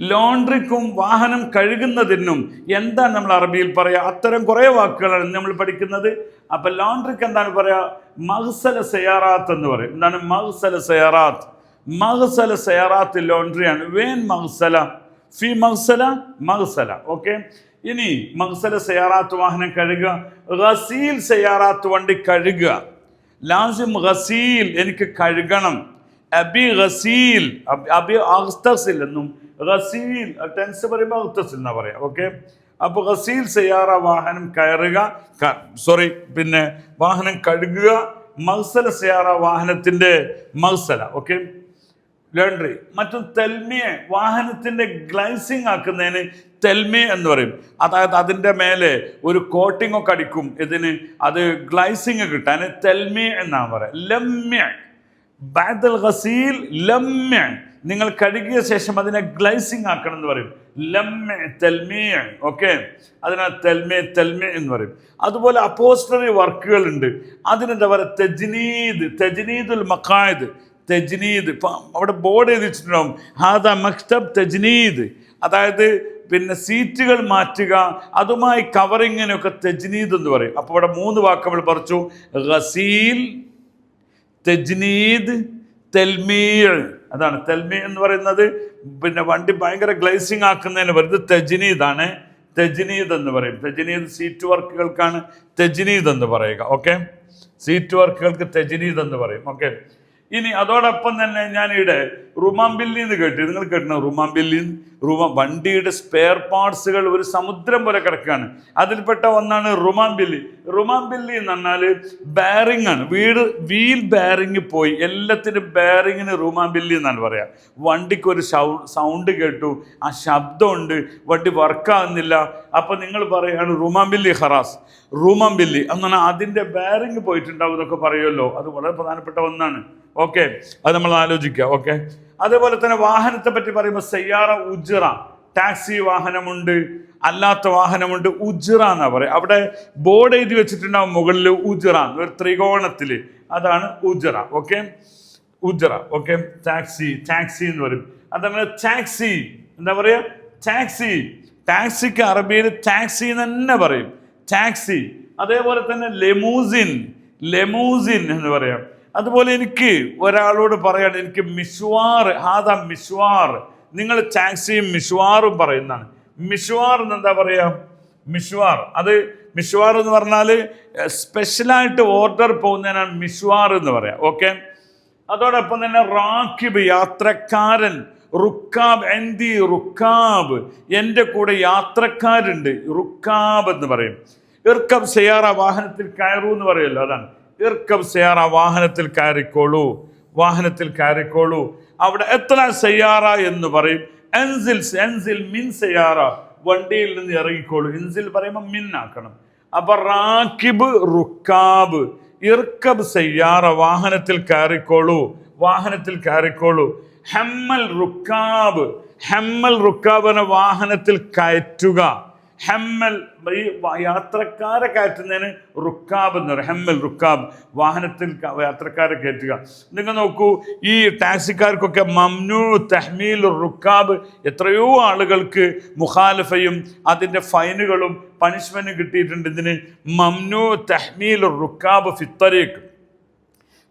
ലോണ്ട്രിക്കും വാഹനം കഴുകുന്നതിനും എന്താണ് നമ്മൾ അറബിയിൽ പറയുക? അത്തരം കുറേ വാക്കുകളാണ് നമ്മൾ പഠിക്കുന്നത്. അപ്പം ലോണ്ട്രിക്ക് എന്താണ് പറയുക? മഗ്സല സയാറാത്ത് എന്ന് പറയും. എന്താണ് മഗ്സല സയാറാത്ത്? മഗ്സല സയാറാത്ത് ലോണ്ട്രിയാണ്. വേൻ മഗ്സല ഫി മഗ്സല മഗ്സല. ഓക്കെ, ഇനി മഗ്സല സയാറാത്ത് വാഹനം കഴുകുക. ഗസീൽ സയാറാത്ത് വണ്ടി കഴുകുക. ലാസിം ഗസീൽ എനിക്ക് കഴുകണം. അബി ഗസീൽ അബി അഗ്തസിൽ എന്നും ഗസീൽ ടെൻസ് പറയുമ്പോൾ അഗ്തസിൽ എന്നാ പറയാം. ഓക്കെ, അപ്പോൾ ഗസീൽ സയാറ വാഹനം കയറുക, പിന്നെ വാഹനം കഴുകുക. മഗ്സല സയാറ വാഹനത്തിന്റെ മഗ്സല. Okay, laundry. മറ്റും തെൽമിയെ വാഹനത്തിന്റെ ഗ്ലൈസിങ് ആക്കുന്നതിന് തെൽമി എന്ന് പറയും. അതായത് അതിൻ്റെ മേലെ ഒരു കോട്ടിംഗ് ഒക്കെ അടിക്കും. ഇതിന് അത് ഗ്ലൈസിങ് കിട്ടാൻ തെൽമി എന്നാണ് പറയാം. ലമ്യ ബഅദൽ ഗസീൽ ലമ്യ, നിങ്ങൾ കഴുകിയ ശേഷം അതിനെ ഗ്ലൈസിങ് ആക്കണം എന്ന് പറയും. ലമ്യ തെൽമി. ഓക്കെ, അതിനാ തെൽമി തെൽമി എന്ന് പറയും. അതുപോലെ അപ്പോസ്റ്ററി വർക്കുകൾ ഉണ്ട്. അതിനെന്താ പറയുക? തെജ്നീദ്, തെജ്നീദുൽ മഖായിദ്. തെജ്നീദ് ഇപ്പം അവിടെ ബോർഡ് എഴുതിച്ചിട്ടുണ്ടാവും, ഹാദാ മക്തബ് തെജ്നീദ്. അതായത് പിന്നെ സീറ്റുകൾ മാറ്റുക, അതുമായി കവറിങ്ങിനൊക്കെ തെജ്നീദ് എന്ന് പറയും. അപ്പോൾ ഇവിടെ 3 വാക്ക് നമ്മൾ പറിച്ചു: ഗസീൽ, തെജ്നീദ്, തെൽമീർ. അതാണ് തെൽമീ എന്ന് പറയുന്നത്. പിന്നെ വണ്ടി ഭയങ്കര ഗ്ലൈസിങ് ആക്കുന്നതിന് പറയുന്നത് തെജ്നീദാണ്. തെജ്നീദ് എന്ന് പറയും. തെജ്നീദ് സീറ്റ് വർക്കുകൾക്കാണ് തെജ്നീദ് എന്ന് പറയുക. ഓക്കെ, സീറ്റ് വർക്കുകൾക്ക് തെജ്നീദ് എന്ന് പറയും. ഓക്കെ, ഇനി അതോടൊപ്പം തന്നെ ഞാനിവിടെ റുമാംബില്ലി എന്ന് കേട്ടു. നിങ്ങൾ കേട്ടോ റുമാംബില്ലി? വണ്ടിയുടെ സ്പെയർ പാർട്സുകൾ ഒരു സമുദ്രം പോലെ കിടക്കുകയാണ്. അതിൽപ്പെട്ട ഒന്നാണ് റുമാംബില്ലി. റുമാംബില്ലി എന്ന് പറഞ്ഞാൽ ബെയറിംഗ് ആണ്. വീൽ ബെയറിംഗ് പോയി, എല്ലാത്തിനും ബെയറിങ്ങിന് റുമാംബില്ലി എന്നാണ് പറയാം. വണ്ടിക്ക് ഒരു സൗണ്ട് കേട്ടു, ആ ശബ്ദമുണ്ട്, വണ്ടി വർക്കാകുന്നില്ല. അപ്പം നിങ്ങൾ പറയുകയാണ് റുമാംബില്ലി ഖറാസ്. റുമാംബില്ലി എന്നാണ് അതിൻ്റെ ബെയറിംഗ് പോയിട്ടുണ്ടാവും എന്നൊക്കെ പറയുമല്ലോ. അത് വളരെ പ്രധാനപ്പെട്ട ഒന്നാണ്. ഓക്കെ, അത് നമ്മൾ ആലോചിക്കുക. ഓക്കെ, അതേപോലെ തന്നെ വാഹനത്തെ പറ്റി പറയുമ്പോൾ സയ്യാറ ഉജ്റ, ടാക്സി വാഹനമുണ്ട്, അല്ലാത്ത വാഹനമുണ്ട്. ഉജ്റ എന്നാ പറയുക. അവിടെ ബോർഡ് എഴുതി വെച്ചിട്ടുണ്ടാവും മുകളിൽ ഉജ്റ, ഒരു ത്രികോണത്തിൽ. അതാണ് ഉജ്റ. ഓക്കെ, ഉജ്റ. ഓക്കെ, ടാക്സി, ടാക്സി എന്ന് പറയും. അതങ്ങനെ ടാക്സി എന്താ പറയുക? ടാക്സി. ടാക്സിക്ക് അറബിയിൽ ടാക്സി എന്ന് തന്നെ പറയും, ടാക്സി. അതേപോലെ തന്നെ ലെമൂസിൻ, ലെമൂസിൻ എന്ന് പറയാം. അതുപോലെ എനിക്ക് ഒരാളോട് പറയാണ്, എനിക്ക് മിഷ്വാർ, ഹാദാ മിഷ്വാർ. നിങ്ങൾ ടാക്സിയും മിഷ്വാറും പറയുന്നതാണ്. മിഷ്വാർ എന്നെന്താ പറയുക? മിഷ്വാർ. അത് മിഷ്വാർ എന്ന് പറഞ്ഞാൽ സ്പെഷ്യലായിട്ട് ഓർഡർ പോകുന്നതിനാണ് മിഷ്വാർ എന്ന് പറയാം. ഓക്കെ, അതോടൊപ്പം തന്നെ റാക്കിബ്, യാത്രക്കാരൻ. റുക്കാബ് എന്തി റുക്കാബ്, എൻ്റെ കൂടെ യാത്രക്കാരുണ്ട്, റുക്കാബ് എന്ന് പറയും. ഇർക്കബ് സയാറ, വാഹനത്തിൽ കയറൂ എന്ന് പറയുമല്ലോ, അതാണ് ഇർക്കബ് സയാറ, വാഹനത്തിൽ കയറിക്കോളൂ, വാഹനത്തിൽ കയറിക്കോളൂ. അവിടെ എത്ര സയാറ എന്ന് പറയും. എൻസിൽ, എൻസിൽ മിൻ സയാറ, വണ്ടിയിൽ നിന്ന് ഇറങ്ങിക്കോളൂ. എൻസിൽ പറയുമ്പോൾ മിൻ ആക്കണം. അപ്പൊ റാക്കിബ് റുക്കാബ്, ഇർക്കബ് സയ്യാറ, വാഹനത്തിൽ കയറിക്കോളൂ, വാഹനത്തിൽ കയറിക്കോളൂ. ഹമ്മൽ റുക്കാബ്, ഹമ്മൽ റുക്കാബിനെ വാഹനത്തിൽ കയറ്റുക. ഹമ്മൽ ഈ യാത്രക്കാരെ കയറ്റുന്നതിന് റുക്കാബ് എന്ന് പറയും. ഹമ്മൽ റുക്കാബ്, വാഹനത്തിൽ യാത്രക്കാരെ കയറ്റുക. നിങ്ങൾ നോക്കൂ, ഈ ടാക്സിക്കാർക്കൊക്കെ മംനൂ തഹ്മീൽ റുക്കാബ്, എത്രയോ ആളുകൾക്ക് മുഖാലഫയും അതിൻ്റെ ഫൈനുകളും പണിഷ്മെൻറ്റും കിട്ടിയിട്ടുണ്ട്. ഇതിന് മംനൂ തഹ്മീൽ റുക്കാബ് ഫിത്തരീഖ്,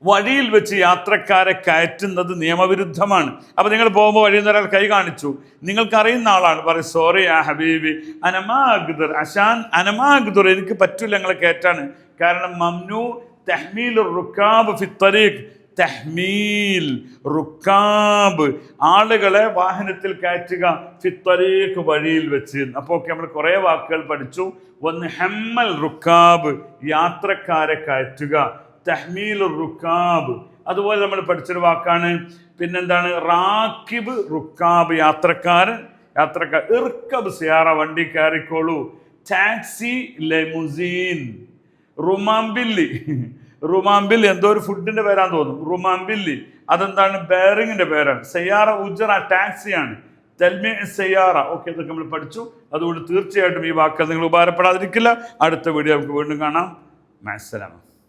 വഴിയിൽ വെച്ച് യാത്രക്കാരെ കയറ്റുന്നത് നിയമവിരുദ്ധമാണ്. അപ്പം നിങ്ങൾ പോകുമ്പോൾ വഴിയിൽ നിന്ന് ഒരാൾ കൈ കാണിച്ചു, നിങ്ങൾക്കറിയുന്ന ആളാണ്, പറയും സോറി ആ ഹബീബി അനമാഗ്ദുർ, അഷാൻ അനമാഗ്ദുർ, എനിക്ക് പറ്റൂല നിങ്ങളെ കയറ്റാണ്. കാരണം മംനൂ തഹ്മീൽ റുക്കാബ് ഫിത്തരീഖ്, തഹ്മീൽ റുക്കാബ്, ആളുകളെ വാഹനത്തിൽ കയറ്റുക, ഫിത്തരീഖ്, വഴിയിൽ വെച്ച്. അപ്പോൾ ഒക്കെ നമ്മൾ കുറേ വാക്കുകൾ പഠിച്ചു. ഒന്ന് ഹമ്മൽ റുക്കാബ്, യാത്രക്കാരെ കയറ്റുക, തഹ്മീൽ റുക്കാബ്. അതുപോലെ നമ്മൾ പഠിച്ചൊരു വാക്കാണ് പിന്നെന്താണ്? റാക്കിബ് റുക്കാബ്, യാത്രക്കാരൻ, യാത്രക്കാർ. ഇർക്കബ് സിയാറ, വണ്ടി കയറിക്കോളൂ. ടാക്സി ലെമുസീൻ. റുമാംബില്ലി, റുമാംബില്ലി എന്തോ ഒരു ഫുഡിന്റെ പേരാന്ന് തോന്നുന്നു. റുമാംബില്ലി അതെന്താണ്? ബെയറിങ്ങിന്റെ പേരാണ്. സയ്യാറ ഉജ്റ ടാക്സിയാണ്. തെൽമി സയ്യാറ. ഓക്കെ, ഇതൊക്കെ നമ്മൾ പഠിച്ചു. അതുകൊണ്ട് തീർച്ചയായിട്ടും ഈ വാക്കുകൾ നിങ്ങൾ ഉപകാരപ്പെടാതിരിക്കില്ല. അടുത്ത വീഡിയോ നമുക്ക് വീണ്ടും കാണാം. മഅസ്സലാമ.